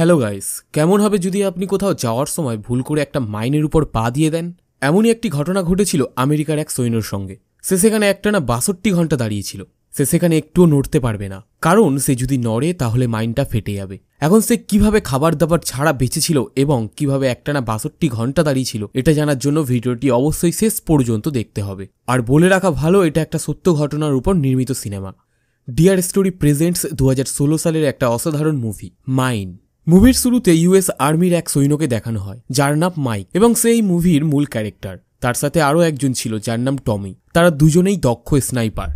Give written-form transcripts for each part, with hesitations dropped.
Hello guys, কেমন হবে যদি আপনি কোথাও যাওয়ার সময় ভুল করে একটা মাইনের উপর পা দিয়ে দেন? এমনই একটি ঘটনা ঘটেছিল আমেরিকার এক সৈন্যর সঙ্গে। সে সেখানে একটানা ৬২ ঘন্টা দাঁড়িয়েছিল। সে সেখানে একটুও নড়তে পারবে না, কারণ সে যদি নড়ে তাহলে মাইনটা ফেটে যাবে। এখন সে কিভাবে খাবার দাবার ছাড়া বেঁচেছিল এবং কিভাবে একটানা ৬২ ঘন্টা দাঁড়িয়েছিল, এটা জানার জন্য ভিডিওটি অবশ্যই শেষ পর্যন্ত দেখতে হবে। আর বলে রাখা ভালো, এটা একটা সত্য ঘটনার উপর নির্মিত সিনেমা। ডিয়ার স্টোরি প্রেজেন্টস ২০১৬ সালের একটা অসাধারণ মুভি মাইন। মুভির শুরুতে ইউএস আর্মির এক সৈন্যকে দেখানো হয় যার নাম মাইক, এবং সে এই মুভির মূল ক্যারেক্টার। তার সাথে আরও একজন ছিল যার নাম টমি। তারা দুজনেই দক্ষ স্নাইপার।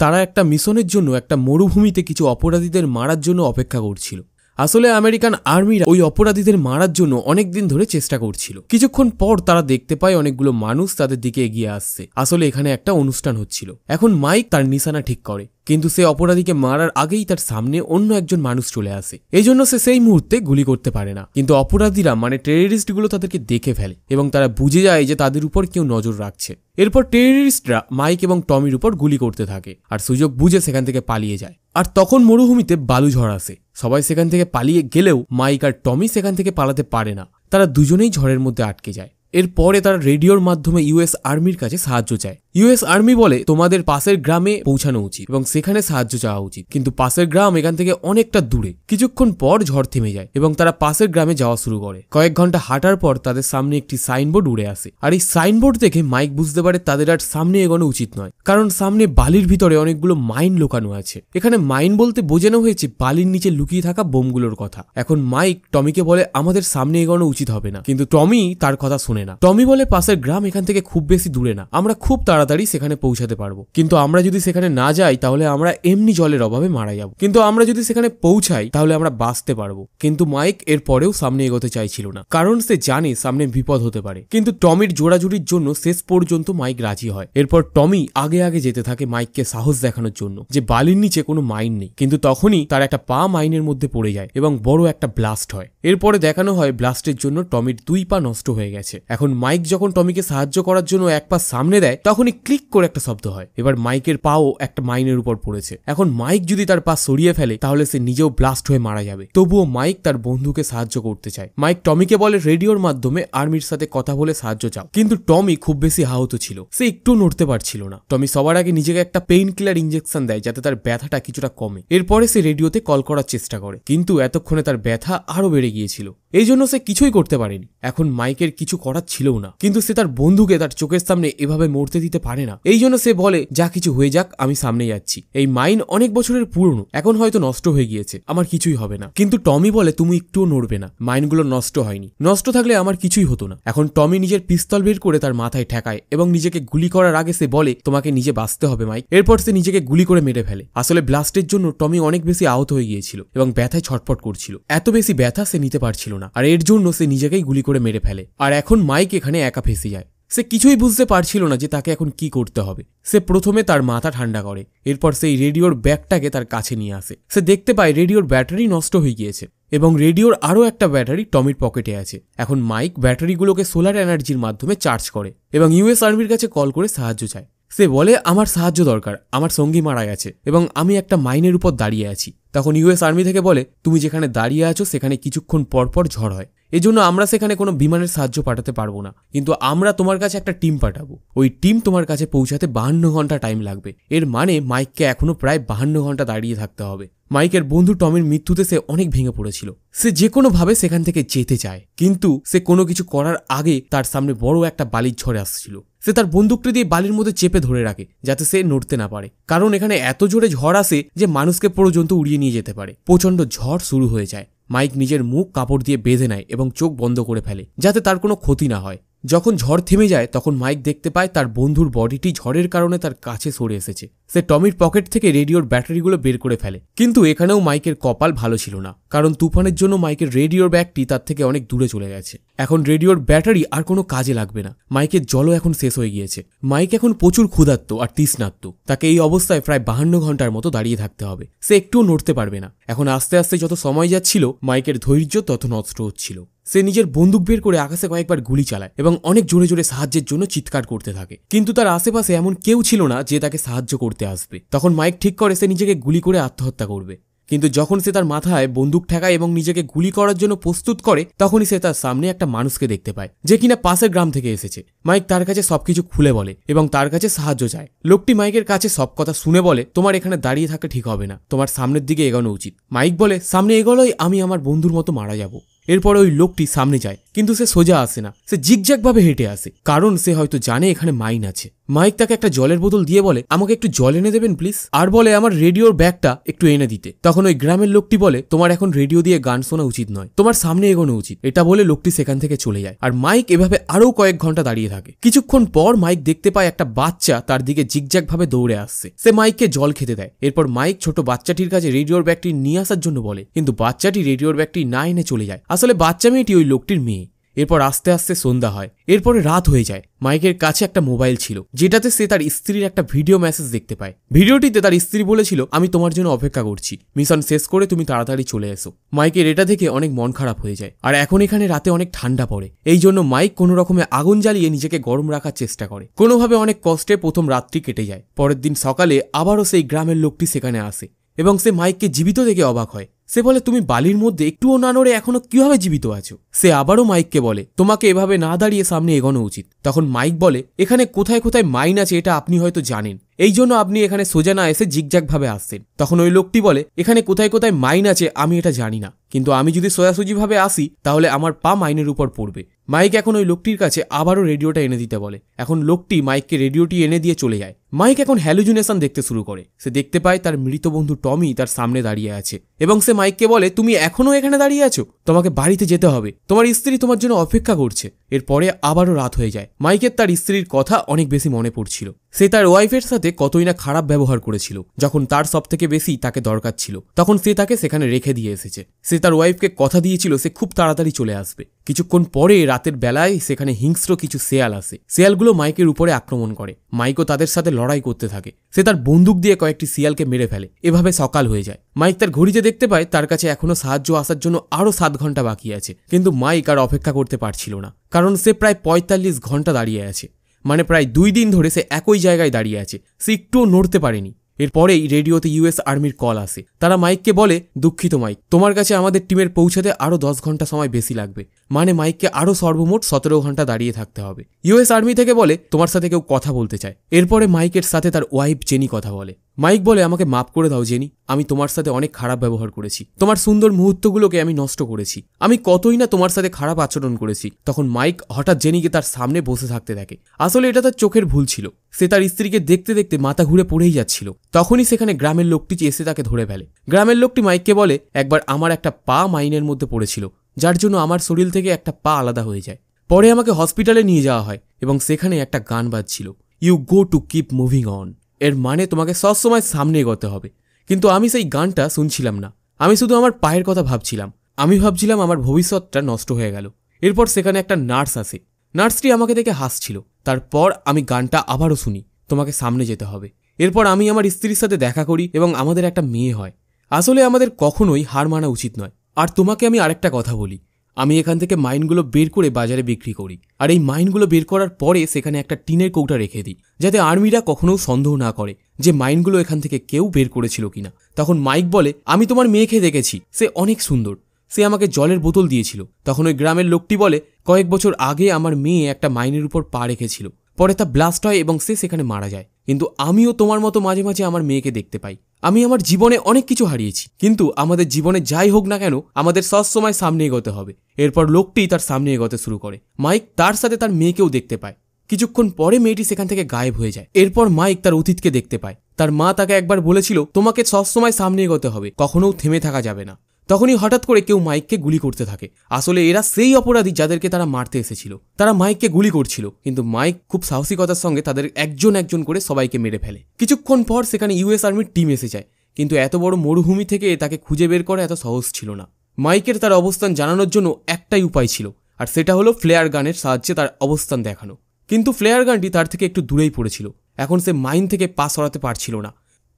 তারা একটা মিশনের জন্য একটা মরুভূমিতে কিছু অপরাধীদের মারার জন্য অপেক্ষা করছিল। আসলে আমেরিকান আর্মিরা ওই অপরাধীদের মারার জন্য অনেকদিন ধরে চেষ্টা করছিল। কিছুক্ষণ পর তারা দেখতে পায় অনেকগুলো মানুষ তাদের দিকে এগিয়ে আসছে। আসলে এখানে একটা অনুষ্ঠান হচ্ছিল। এখন মাইক তার নিশানা ঠিক করে, কিন্তু সে অপরাধীকে মারার আগেই তার সামনে অন্য একজন মানুষ চলে আসে। এই জন্য সে সেই মুহূর্তে গুলি করতে পারে না। কিন্তু অপরাধীরা মানে টেররিস্টগুলো তাদেরকে দেখে ফেলে এবং তারা বুঝে যায় যে তাদের উপর কেউ নজর রাখছে। এরপর টেররিস্টরা মাইক এবং টমির উপর গুলি করতে থাকে আর সুযোগ বুঝে সেখান থেকে পালিয়ে যায়। আর তখন মরুভূমিতে বালুঝড় আসে। সবাই সেখান থেকে পালিয়ে গেলেও মাইক আর টমি সেখান থেকে পালাতে পারে না। তারা দুজনেই ঝড়ের মধ্যে আটকে যায়। এরপরে তারা রেডিওর মাধ্যমে ইউএস আর্মির কাছে সাহায্য চায়। ইউএস আর্মি বলে তোমাদের পাশের গ্রামে পৌঁছানো উচিত এবং সেখানে সাহায্য চাওয়া উচিত, কিন্তু পাশের গ্রাম এখান থেকে অনেকটা দূরে। কিছুক্ষণ পর ঝড় থেমে যায় এবং তারা পাশের গ্রামে যাওয়া শুরু করে। কয়েক ঘন্টা হাঁটার পর তাদের সামনে একটি সাইনবোর্ড উড়ে আসে। আর এই সাইনবোর্ড দেখে মাইক বুঝতে পারে তাদের আর সামনে এগোনো উচিত নয়, কারণ সামনে বালির ভিতরে অনেকগুলো মাইন লুকানো আছে। এখানে মাইন বলতে বোঝানো হয়েছে বালির নিচে লুকিয়ে থাকা বোমগুলোর কথা। এখন মাইক টমিকে বলে আমাদের সামনে এগোনো উচিত হবে না, কিন্তু টমি তার কথা শুনে না। টমি বলে পাশের গ্রাম এখান থেকে খুব বেশি দূরে না, আমরা খুব তাড়াতাড়ি সেখানে পৌঁছাতে পারবো, কিন্তু আমরা যদি সেখানে না যাই তাহলে আমরা এমনি জলের অভাবে মারা যাব, কিন্তু আমরা যদি সেখানে পৌঁছাই তাহলে আমরা বাঁচতে পারবো। কিন্তু মাইক এর পরেও সামনে এগোতে চাইছিল না, কারণ সে জানে সামনে বিপদ হতে পারে। কিন্তু টমির জোড়াজুড়ির জন্য শেষ পর্যন্ত মাইক রাজি হয়। এরপর টমি আগে আগে যেতে থাকে মাইককে সাহস দেখানোর জন্য যে বালির নিচে কোনো মাইন নেই। কিন্তু তখনই তার একটা পা মাইনের মধ্যে পড়ে যায় এবং বড় একটা ব্লাস্ট হয়। এরপরে দেখানো হয় ব্লাস্টের জন্য টমির 2 পা নষ্ট হয়ে গেছে। এখন মাইক যখন টমিকে সাহায্য করার জন্য এক পা সামনে দেয়, তখনই ক্লিক করে একটা শব্দ হয়। এবার মাইকের পাও একটা মাইনের উপর পড়েছে। এখন মাইক যদি তার পা সরিয়ে ফেলে তাহলে সে নিজেও ব্লাস্ট হয়ে মারা যাবে। তবুও মাইক তার বন্ধুকে সাহায্য করতে চায়। মাইক টমিকে বলে রেডিওর মাধ্যমে আর্মির সাথে কথা বলে সাহায্য চাও, কিন্তু টমি খুব বেশি আহত ছিল, সে একটু নড়তে পারছিল না। টমি সবার আগে নিজেকে একটা পেইন কিলার ইঞ্জেকশন দেয় যাতে তার ব্যথাটা কিছুটা কমে। এরপরে সে রেডিওতে কল করার চেষ্টা করে, কিন্তু এতক্ষণে তার ব্যথা আরো বেড়ে গিয়েছিল। এই জন্য সে কিছুই করতে পারেনি। এখন মাইকের কিছু করার ছিল না, কিন্তু সে তার বন্ধুকে তার চোখের সামনে এভাবে মরতে দিতে পারে না। এই জন্য সে বলে যা কিছু হয়ে যাক, আমি সামনে যাচ্ছি। এই মাইন অনেক বছরের পুরনো, এখন হয়তো নষ্ট হয়ে গিয়েছে, আমার কিছুই হবে না। কিন্তু টমি বলে তুমি একটুও নড়বে না, মাইনগুলো নষ্ট হয়নি, নষ্ট থাকলে আমার কিছুই হতো না। এখন টমি নিজের পিস্তল বের করে তার মাথায় ঠেকায় এবং নিজেকে গুলি করার আগে সে বলে তোমাকে নিজে বাঁচতে হবে মাইক। এরপর সে নিজেকে গুলি করে মেরে ফেলে। আসলে ব্লাস্টের জন্য টমি অনেক বেশি আহত হয়ে গিয়েছিল এবং ব্যথায় ছটফট করছিল। এত বেশি ব্যথা সে নিতে পারছিল না, আর এর জন্য সে নিজেকেই গুলি করে মেরে ফেলে। আর এখন মাইক এখানে একা ফেসে যায়। সে কিছুই বুঝতে পারছিল না যে তাকে এখন কি করতে হবে। সে প্রথমে তার মাথা ঠান্ডা করে, এরপর সেই রেডিওর ব্যাগটাকে তার কাছে নিয়ে আসে। সে দেখতে পায় রেডিওর ব্যাটারি নষ্ট হয়ে গিয়েছে এবং রেডিওর আরও একটা ব্যাটারি টমির পকেটে আছে। এখন মাইক ব্যাটারিগুলোকে সোলার এনার্জির মাধ্যমে চার্জ করে এবং ইউএস আর্মির কাছে কল করে সাহায্য চায়। সে বলে আমার সাহায্য দরকার, আমার সঙ্গী মারা গেছে এবং আমি একটা মাইনের উপর দাঁড়িয়ে আছি। তখন ইউএস আর্মি থেকে বলে তুমি যেখানে দাঁড়িয়ে আছো সেখানে কিছুক্ষণ পরপর ঝড় হয়, এজন্য আমরা সেখানে কোনো বিমানের সাহায্য পাঠাতে পারবো না, কিন্তু আমরা তোমার কাছে একটা টিম পাঠাবো। ওই টিম তোমার কাছে পৌঁছাতে 52 ঘন্টা টাইম লাগবে। এর মানে মাইককে এখনো প্রায় 52 ঘন্টা দাঁড়িয়ে থাকতে হবে। মাইকের বন্ধু টমির মৃত্যুতে সে অনেক ভেঙে পড়েছিল। সে যে কোনো ভাবে সেখান থেকে যেতে চায়, কিন্তু সে কোনো কিছু করার আগে তার সামনে বড় একটা বালির ঝড় আসছিল। সে তার বন্দুকটি দিয়ে বালির মধ্যে চেপে ধরে রাখে যাতে সে নড়তে না পারে, কারণ এখানে এত জোরে ঝড় আসে যে মানুষকে পর্যন্ত উড়িয়ে নিয়ে যেতে পারে। প্রচন্ড ঝড় শুরু হয়ে যায়। মাইক নিজের মুখ কাপড় দিয়ে বেঁধে নেয় এবং চোখ বন্ধ করে ফেলে যাতে তার কোনো ক্ষতি না হয়। যখন ঝড় থেমে যায় তখন মাইক দেখতে পায় তার বন্ধুর বডিটি ঝড়ের কারণে তার কাছে সরে এসেছে। সে টমির পকেট থেকে রেডিওর ব্যাটারিগুলো বের করে ফেলে, কিন্তু এখানেও মাইকের কপাল ভালো ছিল না, কারণ তুফানের জন্য মাইকের রেডিওর ব্যাগটি তার থেকে অনেক দূরে চলে গেছে। এখন রেডিওর ব্যাটারি আর কোনো কাজে লাগবে না। মাইকের জলও এখন শেষ হয়ে গিয়েছে। মাইক এখন প্রচুর ক্ষুধার্ত আর তৃষ্ণার্ত। তাকে এই অবস্থায় প্রায় 52 ঘন্টার মতো দাঁড়িয়ে থাকতে হবে। সে একটুও নড়তে পারবে না। এখন আস্তে আস্তে যত সময় যাচ্ছিল মাইকের ধৈর্য তত নষ্ট হচ্ছিল। সে নিজের বন্দুক বের করে আকাশে কয়েকবার গুলি চালায় এবং অনেক জোরে জোরে সাহায্যের জন্য চিৎকার করতে থাকে, কিন্তু তার আশেপাশে এমন কেউ ছিল না যে তাকে সাহায্য করতে আসবে। তখন মাইক ঠিক করে সে নিজেকে গুলি করে আত্মহত্যা করবে, কিন্তু যখন সে তার মাথায় বন্দুক ঠেকায় এবং নিজেকে গুলি করার জন্য প্রস্তুত করে, তখনই সে তার সামনে একটা মানুষকে দেখতে পায়, যে কিনা পাশের গ্রাম থেকে এসেছে। মাইক তার কাছে সবকিছু খুলে বলে এবং তার কাছে সাহায্য চায়। লোকটি মাইকের কাছে সব কথা শুনে বলে, তোমার এখানে দাঁড়িয়ে থাকা ঠিক হবে না, তোমার সামনের দিকে এগোনো উচিত। মাইক বলে, সামনে এগোলেই আমি আমার বন্ধুর মতো মারা যাব। এরপরে ওই লোকটি সামনে যায়, কিন্তু সে সোজা আসে না, সে জিগজ্যাগ ভাবে হেঁটে আসে, কারণ সে হয়তো জানে এখানে মাইন আছে। মাইক তাকে একটা জলের বোতল দিয়ে বলে, আমাকে একটু জল এনে দেবেন প্লিজ, আর বলে আমার রেডিওর ব্যাগটা একটু এনে দিতে। তখন ওই গ্রামের লোকটি বলে, তোমার এখন রেডিও দিয়ে গান শোনা উচিত নয়, তোমার সামনে এগোনো উচিত। এটা বলে লোকটি সেখান থেকে চলে যায়, আর মাইক এভাবে আরো কয়েক ঘন্টা দাঁড়িয়ে থাকে। কিছুক্ষণ পর মাইক দেখতে পায় একটা বাচ্চা তার দিকে জিগজ্যাগ ভাবে দৌড়ে আসছে। সে মাইককে জল খেতে দেয়। এরপর মাইক ছোট বাচ্চাটির কাছে রেডিওর ব্যাগটি নিয়ে আসার জন্য বলে, কিন্তু বাচ্চাটি রেডিওর ব্যাগটি না এনে চলে যায়। আসলে বাচ্চা মেয়েটি ওই লোকটির মেয়ে। এরপর আস্তে আস্তে সন্ধ্যা হয়, এরপরে রাত হয়ে যায়। মাইকের কাছে একটা মোবাইল ছিল, যেটাতে সে তার স্ত্রীর একটা ভিডিও মেসেজ দেখতে পায়। ভিডিওটিতে তার স্ত্রী বলেছিল, আমি তোমার জন্য অপেক্ষা করছি, মিশন শেষ করে তুমি তাড়াতাড়ি চলে এসো। মাইকের এটা দেখে অনেক মন খারাপ হয়ে যায়। আর এখন এখানে রাতে অনেক ঠান্ডা পড়ে, এই জন্য মাইক কোনো রকমে আগুন জ্বালিয়ে নিজেকে গরম রাখার চেষ্টা করে। কোনোভাবে অনেক কষ্টে প্রথম রাতটি কেটে যায়। পরের দিন সকালে আবারও সেই গ্রামের লোকটি সেখানে আসে এবং সে মাইককে জীবিত দেখে অবাক হয়। সে বলে, তুমি বালির মধ্যে একটুও না নড়ে এখনো কিভাবে জীবিত আছো? সে আবারও মাইককে বলে, তোমাকে এভাবে না দাঁড়িয়ে সামনে এগোনো উচিত। তখন মাইক বলে, এখানে কোথায় কোথায় মাইন আছে এটা আপনি হয়তো জানেন, এই জন্য আপনি এখানে সোজা না এসে জিগজ্যাগ ভাবে আসছেন। তখন ওই লোকটি বলে, এখানে কোথায় কোথায় মাইন আছে আমি এটা জানি না, কিন্তু আমি যদি সোজাসুজি ভাবে আসি তাহলে আমার পা মাইনের উপর পড়বে। মাইক এখন ওই লোকটির কাছে আবারও রেডিওটা এনে দিতে বলে। এখন লোকটি মাইককে রেডিওটি এনে দিয়ে চলে যায়। মাইক এখন হ্যালুজিনেশন দেখতে শুরু করে। সে দেখতে পায় তার মৃত বন্ধু টমি তার সামনে দাঁড়িয়ে আছে এবং সে মাইককে বলে, তুমি এখনো এখানে দাঁড়িয়ে আছো, তোমাকে বাড়িতে যেতে হবে, তোমার স্ত্রী তোমার জন্য অপেক্ষা করছে। এরপরে আবারও রাত হয়ে যায়। মাইকের তার স্ত্রীর কথা অনেক বেশি মনে পড়ছিল। সে তার ওয়াইফের সাথে কতই না খারাপ ব্যবহার করেছিল, যখন তার সব থেকে বেশি তাকে দরকার ছিল তখন সে তাকে সেখানে রেখে দিয়ে এসেছে। সে তার ওয়াইফকে কথা দিয়েছিল সে খুব তাড়াতাড়ি চলে আসবে। কিছুক্ষণ পরে রাতের বেলায় সেখানে হিংস্র কিছু শেয়াল আসে। শেয়ালগুলো মাইকের উপরে আক্রমণ করে। মাইকও তাদের সাথে লড়াই করতে থাকে। সে তার বন্দুক দিয়ে কয়েকটি শিয়ালকে মেরে ফেলে। এভাবে সকাল হয়ে যায়। মাইক তার ঘড়িতে দেখতে পায় তার কাছে এখনো সাহায্য আসার জন্য আরো 7 ঘন্টা বাকি আছে, কিন্তু মাইক আর অপেক্ষা করতে পারছিল না, কারণ সে প্রায় 45 ঘন্টা দাঁড়িয়ে আছে। মানে প্রায় 2 দিন ধরে সে একই জায়গায় দাঁড়িয়ে আছে, সে একটুও নড়তে পারেনি। এরপরেই রেডিওতে ইউএস আর্মির কল আসে। তারা মাইককে বলে, দুঃখিত মাইক, তোমার কাছে আমাদের টিমের পৌঁছাতে আরো 10 ঘন্টা সময় বেশি লাগবে। মানে মাইককে আরো সর্বমোট 17 ঘন্টা দাঁড়িয়ে থাকতে হবে। ইউএস আর্মি থেকে বলে, তোমার সাথে কেউ কথা বলতে চায়। এরপরে মাইকের সাথে তার ওয়াইফ জেনি কথা বলে। মাইক বলে, আমাকে মাফ করে দাও জেনি, আমি তোমার সাথে অনেক খারাপ ব্যবহার করেছি, তোমার সুন্দর মুহূর্তগুলোকে আমি নষ্ট করেছি, আমি কতই না তোমার সাথে খারাপ আচরণ করেছি। তখন মাইক হঠাৎ জেনিকে তার সামনে বসে থাকতে দেখে। আসলে এটা তার চোখের ভুল ছিল। সে তার স্ত্রীকে দেখতে দেখতে মাথা ঘুরে পড়েই যাচ্ছিল। তখনই সেখানে গ্রামের লোকটি এসে তাকে ধরে ফেলে। গ্রামের লোকটি মাইককে বলে, একবার আমার একটা পা মাইনের মধ্যে পড়েছিল, যার জন্য আমার শরীর থেকে একটা পা আলাদা হয়ে যায়। পরে আমাকে হসপিটালে নিয়ে যাওয়া হয় এবং সেখানে একটা গান বাজছিল, you go to keep moving on. এর মানে তোমাকে সবসময় সামনে এগোতে হবে। কিন্তু আমি সেই গানটা শুনছিলাম না, আমি শুধু আমার পায়ের কথা ভাবছিলাম। আমি ভাবছিলাম আমার ভবিষ্যৎটা নষ্ট হয়ে গেল। এরপর সেখানে একটা নার্স আসে। নার্সটি আমাকে দেখে হাসছিল। তারপর আমি গানটা আবারও শুনি, তোমাকে সামনে যেতে হবে। এরপর আমি আমার স্ত্রীর সাথে দেখা করি এবং আমাদের একটা মেয়ে হয়। আসলে আমাদের কখনোই হার মানা উচিত নয়। আর তোমাকে আমি আরেকটা কথা বলি, আমি এখান থেকে মাইনগুলো বের করে বাজারে বিক্রি করি, আর এই মাইনগুলো বের করার পরে সেখানে একটা টিনের কৌটা রেখে দিই, যাতে আর্মিরা কখনো সন্দেহ না করে যে মাইনগুলো এখান থেকে কেউ বের করেছিল কিনা। তখন মাইক বলে, আমি তোমার মেয়েকে দেখেছি, সে অনেক সুন্দর, সে আমাকে জলের বোতল দিয়েছিল। তখন ওই গ্রামের লোকটি বলে, কয়েক বছর আগে আমার মেয়ে একটা মাইনের উপর পা রেখেছিল, পরে তা ব্লাস্ট হয় এবং সে সেখানে মারা যায়। কিন্তু আমিও তোমার মতো মাঝে মাঝে আমার মেয়েকে দেখতে পাই। আমি আমার জীবনে অনেক কিছু হারিয়েছি, কিন্তু আমাদের জীবনে যাই হোক না কেন আমাদের সবসময় সামনে এগোতে হবে। এরপর লোকটি তার সামনে এগোতে শুরু করে। মাইক তার সাথে তার মেয়েকেও দেখতে পায়। কিছুক্ষণ পরে মেয়েটি সেখান থেকে গায়েব হয়ে যায়। এরপর মাইক তার অতীতকে দেখতে পায়। তার মা তাকে একবার বলেছিল, তোমাকে সবসময় সামনে এগোতে হবে, কখনো থেমে থাকা যাবে না। তখনই হঠাৎ করে কেউ মাইককে গুলি করতে থাকে। আসলে এরা সেই অপরাধী যাদেরকে তারা মারতে এসেছিল। তারা মাইককে গুলি করছিল, কিন্তু মাইক খুব সাহসিকতার সঙ্গে তাদের একজন একজন করে সবাইকে মেরে ফেলে। কিছুক্ষণ পর সেখানে ইউএস আর্মির টিম এসে যায়, কিন্তু এত বড় মরুভূমি থেকে তাকে খুঁজে বের করা এত সহজ ছিল না। মাইকের তার অবস্থান জানানোর জন্য একটাই উপায় ছিল, আর সেটা হলো ফ্লেয়ার গানের সাহায্যে তার অবস্থান দেখানো। কিন্তু ফ্লেয়ার গানটি তার থেকে একটু দূরেই পড়েছিল। এখন সে মাইন থেকে পা সরাতে পারছিল না।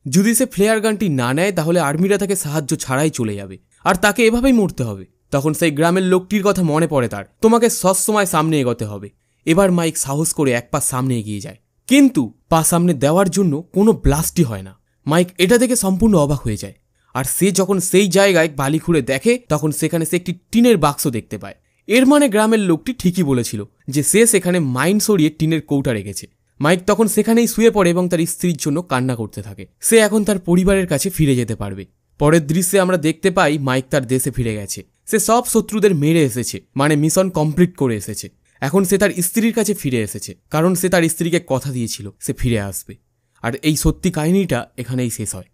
যদি সে ফ্লেয়ার গানটি না নেয় তাহলে আর্মিরা তাকে সাহায্য ছাড়াই চলে যাবে, আর তাকে এভাবেই মরতে হবে। তখন সেই গ্রামের লোকটির কথা মনে পড়ে তার, তোমাকে সবসময় সামনে এগোতে হবে। এবার মাইক সাহস করে এক পা সামনে এগিয়ে যায়, কিন্তু পা সামনে দেওয়ার জন্য কোনো ব্লাস্টই হয় না। মাইক এটা দেখে সম্পূর্ণ অবাক হয়ে যায়। আর সে যখন সেই জায়গায় বালি খুঁড়ে দেখে তখন সেখানে সে একটি টিনের বাক্স দেখতে পায়। এর মানে গ্রামের লোকটি ঠিকই বলেছিল যে সে সেখানে মাইন সরিয়ে টিনের কৌটা রেখেছে। মাইক তখন সেখানেই শুয়ে পড়ে এবং তার স্ত্রীর জন্য কান্না করতে থাকে। সে এখন তার পরিবারের কাছে ফিরে যেতে পারবে। পরের দৃশ্যে আমরা দেখতে পাই মাইক তার দেশে ফিরে গেছে। সে সব শত্রুদের মেরে এসেছে, মানে মিশন কমপ্লিট করে এসেছে। এখন সে তার স্ত্রীর কাছে ফিরে এসেছে, কারণ সে তার স্ত্রীকে কথা দিয়েছিল সে ফিরে আসবে। আর এই সত্যি কাহিনীটা এখানেই শেষ হয়।